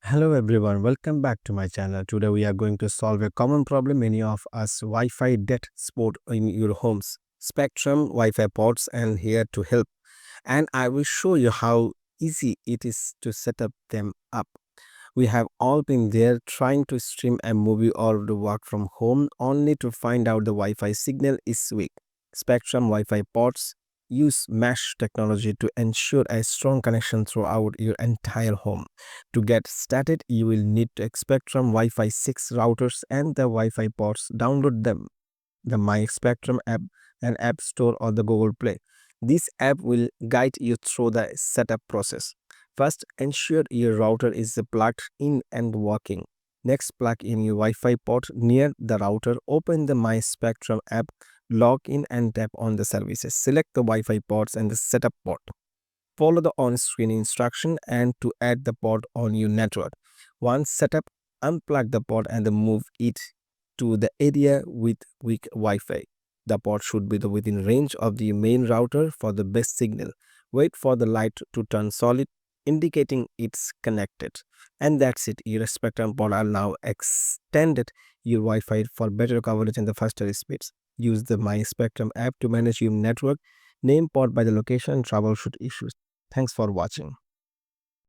Hello everyone, welcome back to my channel. Today we are going to solve a common problem many of us Wi-Fi debt spot in your homes. Spectrum Wi-Fi pods and here to help. And I will show you how easy it is to set up them up. We have all been there trying to stream a movie or to work from home only to find out the Wi-Fi signal is weak. Spectrum Wi-Fi pods use mesh technology to ensure a strong connection throughout your entire home. To get started, you will need to Spectrum Wi-Fi 6 routers and the Wi-Fi pods. Download them the My Spectrum app and App Store or the Google Play. This app will guide you through the setup process. First, ensure your router is plugged in and working. Next, plug in your Wi-Fi port near the router. Open the My Spectrum app, log in and tap on the services. Select the Wi-Fi ports and the setup port. Follow the on-screen instruction and to add the port on your network. Once set up, unplug the port and move it to the area with weak Wi-Fi. The port should be within range of the main router for the best signal. Wait for the light to turn solid, indicating it's connected. And that's it. Your Spectrum port are now extended your Wi-Fi for better coverage and the faster speeds. Use the My Spectrum app to manage your network. Name port by the location and troubleshoot issues. Thanks for watching.